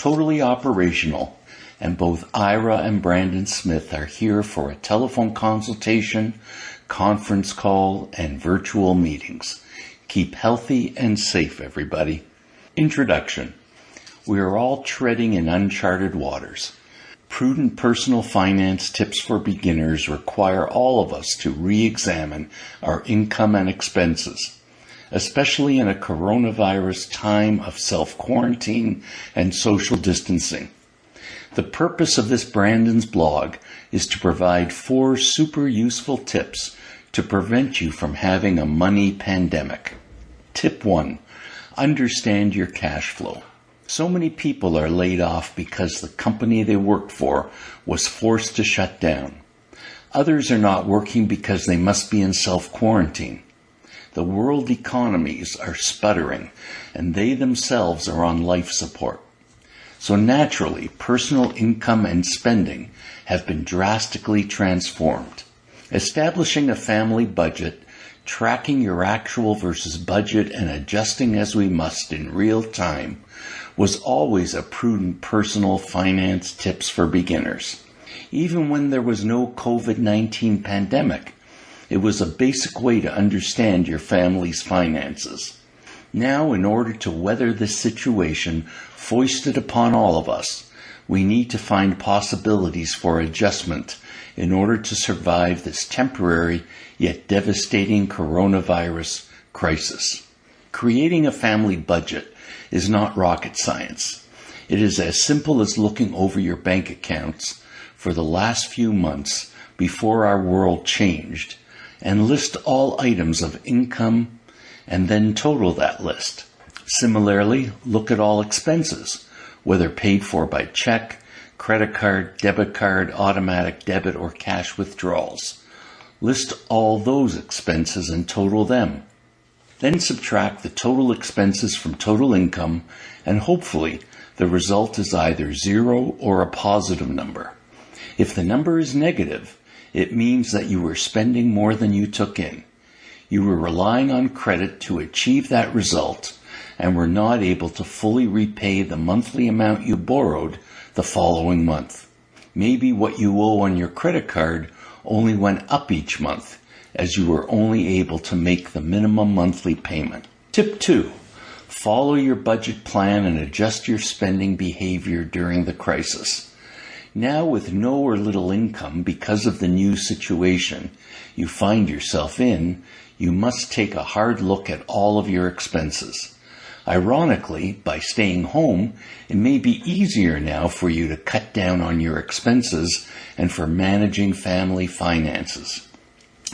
totally operational, and both Ira and Brandon Smith are here for a telephone consultation, conference call, and virtual meetings. Keep healthy and safe, everybody. Introduction. We are all treading in uncharted waters. Prudent personal finance tips for beginners require all of us to re-examine our income and expenses, especially in a coronavirus time of self-quarantine and social distancing. The purpose of this Brandon's blog is to provide 4 super useful tips to prevent you from having a money pandemic. Tip 1. Understand your cash flow. So many people are laid off because the company they worked for was forced to shut down. Others are not working because they must be in self-quarantine. The world economies are sputtering, and they themselves are on life support. So naturally, personal income and spending have been drastically transformed. Establishing a family budget, tracking your actual versus budget, and adjusting as we must in real time was always a prudent personal finance tips for beginners. Even when there was no COVID-19 pandemic, it was a basic way to understand your family's finances. Now, in order to weather this situation foisted upon all of us, we need to find possibilities for adjustment in order to survive this temporary yet devastating coronavirus crisis. Creating a family budget is not rocket science. It is as simple as looking over your bank accounts for the last few months before our world changed and list all items of income and then total that list. Similarly, look at all expenses, whether paid for by check, credit card, debit card, automatic debit, or cash withdrawals. List all those expenses and total them. Then subtract the total expenses from total income, and hopefully the result is either 0 or a positive number. If the number is negative, it means that you were spending more than you took in. You were relying on credit to achieve that result and were not able to fully repay the monthly amount you borrowed the following month. Maybe what you owe on your credit card only went up each month, as you were only able to make the minimum monthly payment. Tip 2. Follow your budget plan and adjust your spending behavior during the crisis. Now, with no or little income because of the new situation you find yourself in, you must take a hard look at all of your expenses. Ironically, by staying home, it may be easier now for you to cut down on your expenses and for managing family finances.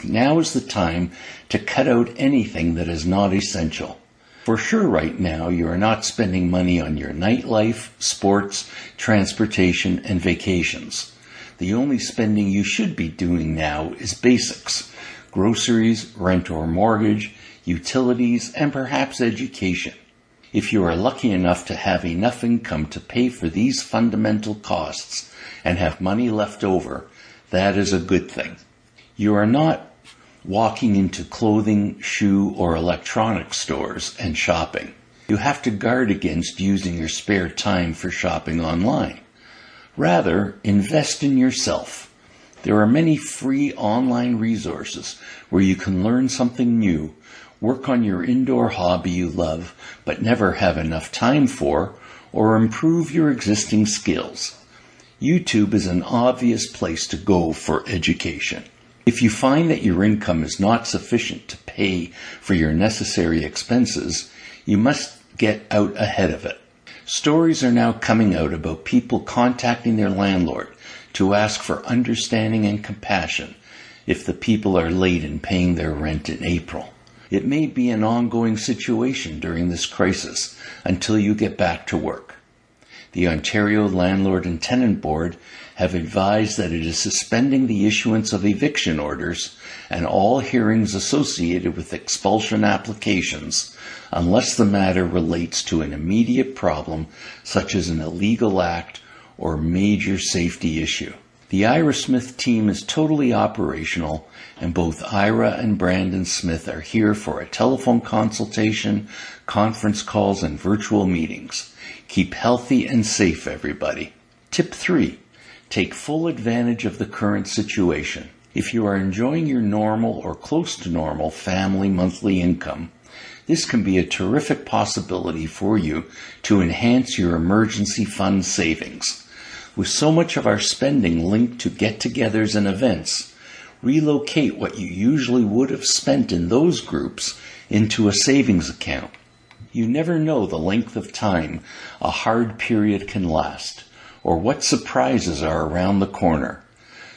Now is the time to cut out anything that is not essential. For sure right now you are not spending money on your nightlife, sports, transportation, and vacations. The only spending you should be doing now is basics: groceries, rent or mortgage, utilities, and perhaps education. If you are lucky enough to have enough income to pay for these fundamental costs and have money left over, that is a good thing. You are not walking into clothing, shoe, or electronics stores and shopping. You have to guard against using your spare time for shopping online. Rather, invest in yourself. There are many free online resources where you can learn something new, work on your indoor hobby you love but never have enough time for, or improve your existing skills. YouTube is an obvious place to go for education. If you find that your income is not sufficient to pay for your necessary expenses, you must get out ahead of it. Stories are now coming out about people contacting their landlord to ask for understanding and compassion if the people are late in paying their rent in April. It may be an ongoing situation during this crisis until you get back to work. The Ontario Landlord and Tenant Board have advised that it is suspending the issuance of eviction orders and all hearings associated with expulsion applications unless the matter relates to an immediate problem such as an illegal act or major safety issue. The Ira Smith team is totally operational, and both Ira and Brandon Smith are here for a telephone consultation, conference calls, and virtual meetings. Keep healthy and safe, everybody. Tip 3. Take full advantage of the current situation. If you are enjoying your normal or close to normal family monthly income, this can be a terrific possibility for you to enhance your emergency fund savings. With so much of our spending linked to get-togethers and events, relocate what you usually would have spent in those groups into a savings account. You never know the length of time a hard period can last, or what surprises are around the corner.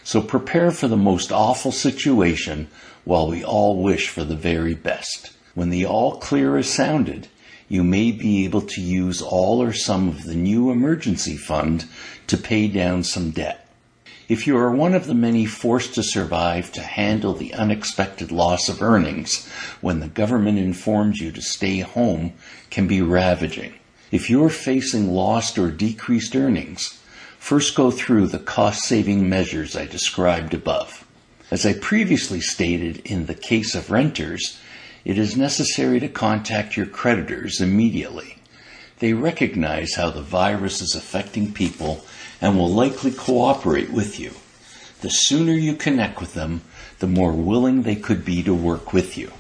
So prepare for the most awful situation while we all wish for the very best. When the all clear is sounded, you may be able to use all or some of the new emergency fund to pay down some debt. If you are one of the many forced to survive to handle the unexpected loss of earnings when the government informs you to stay home can be ravaging. If you're facing lost or decreased earnings, first go through the cost-saving measures I described above. As I previously stated, in the case of renters, it is necessary to contact your creditors immediately. They recognize how the virus is affecting people and will likely cooperate with you. The sooner you connect with them, the more willing they could be to work with you.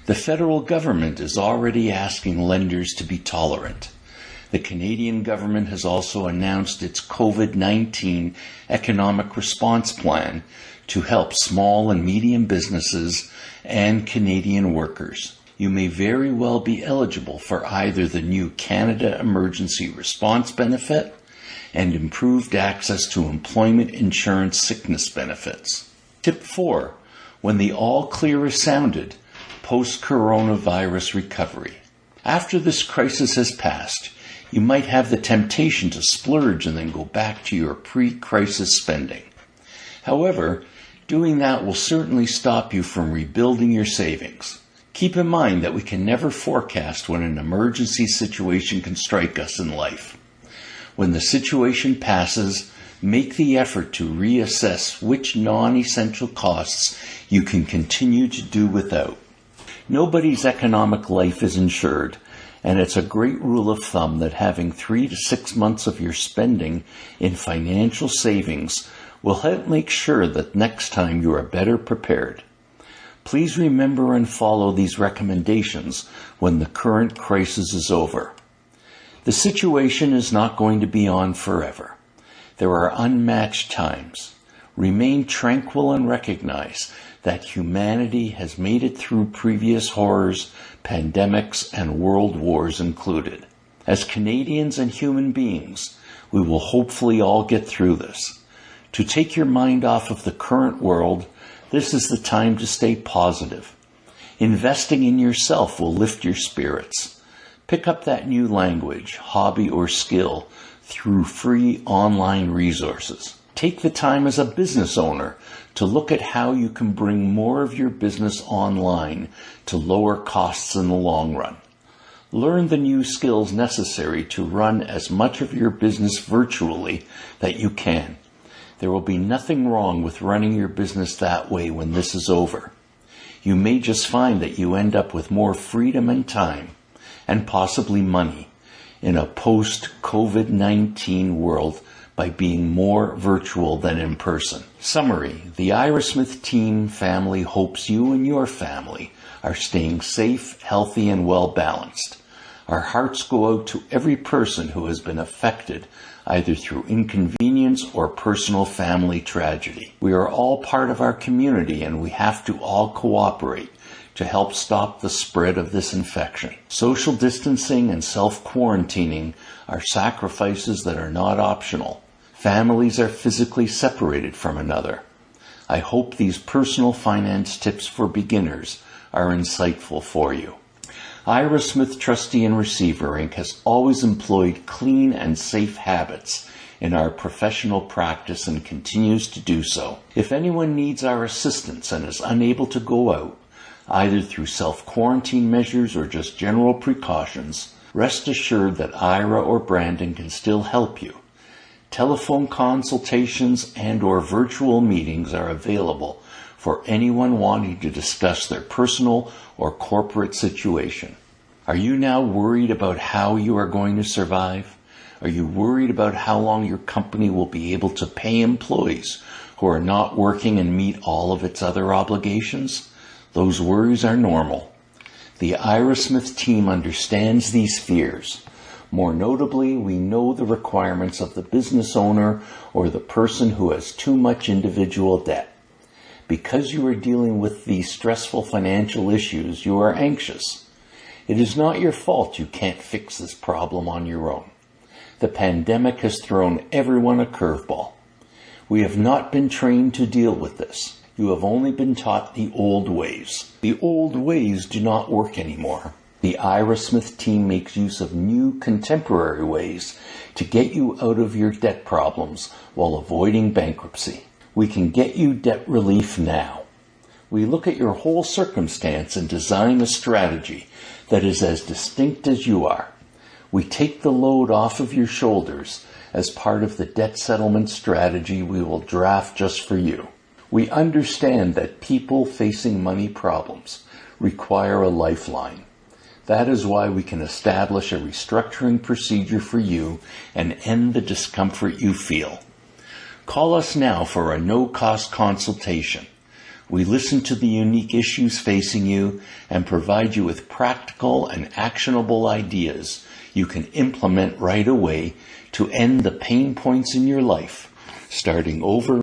The federal government is already asking lenders to be tolerant. The Canadian government has also announced its COVID-19 economic response plan to help small and medium businesses and Canadian workers. You may very well be eligible for either the new Canada Emergency Response Benefit and improved access to employment insurance sickness benefits. Tip 4. When the all clear is sounded, post-coronavirus recovery. After this crisis has passed, you might have the temptation to splurge and then go back to your pre-crisis spending. However, doing that will certainly stop you from rebuilding your savings. Keep in mind that we can never forecast when an emergency situation can strike us in life. When the situation passes, make the effort to reassess which non-essential costs you can continue to do without. Nobody's economic life is insured, and it's a great rule of thumb that having 3 to 6 months of your spending in financial savings will help make sure that next time you are better prepared. Please remember and follow these recommendations when the current crisis is over. The situation is not going to be on forever. There are unmatched times. Remain tranquil and recognize that humanity has made it through previous horrors, pandemics, and world wars included. As Canadians and human beings, we will hopefully all get through this. To take your mind off of the current world, this is the time to stay positive. Investing in yourself will lift your spirits. Pick up that new language, hobby, or skill through free online resources. Take the time as a business owner to look at how you can bring more of your business online to lower costs in the long run. Learn the new skills necessary to run as much of your business virtually that you can. There will be nothing wrong with running your business that way when this is over. You may just find that you end up with more freedom and time, and possibly money, in a post-COVID-19 world by being more virtual than in person. Summary: the Ira Smith team family hopes you and your family are staying safe, healthy, and well-balanced. Our hearts go out to every person who has been affected either through inconvenience or personal family tragedy. We are all part of our community, and we have to all cooperate to help stop the spread of this infection. Social distancing and self-quarantining are sacrifices that are not optional. Families are physically separated from another. I hope these personal finance tips for beginners are insightful for you. Ira SmithTrustee and Receiver Inc. has always employed clean and safe habits in our professional practice and continues to do so. If anyone needs our assistance and is unable to go out, either through self-quarantine measures or just general precautions, rest assured that Ira or Brandon can still help you. Telephone consultations and/or virtual meetings are available for anyone wanting to discuss their personal or corporate situation. Are you now worried about how you are going to survive? Are you worried about how long your company will be able to pay employees who are not working and meet all of its other obligations? Those worries are normal. The Ira Smith team understands these fears. More notably, we know the requirements of the business owner or the person who has too much individual debt. Because you are dealing with these stressful financial issues, you are anxious. It is not your fault you can't fix this problem on your own. The pandemic has thrown everyone a curveball. We have not been trained to deal with this. You have only been taught the old ways. The old ways do not work anymore. The Ira Smith team makes use of new contemporary ways to get you out of your debt problems while avoiding bankruptcy. We can get you debt relief now. We look at your whole circumstance and design a strategy that is as distinct as you are. We take the load off of your shoulders as part of the debt settlement strategy we will draft just for you. We understand that people facing money problems require a lifeline. That is why we can establish a restructuring procedure for you and end the discomfort you feel. Call us now for a no-cost consultation. We listen to the unique issues facing you and provide you with practical and actionable ideas you can implement right away to end the pain points in your life, starting over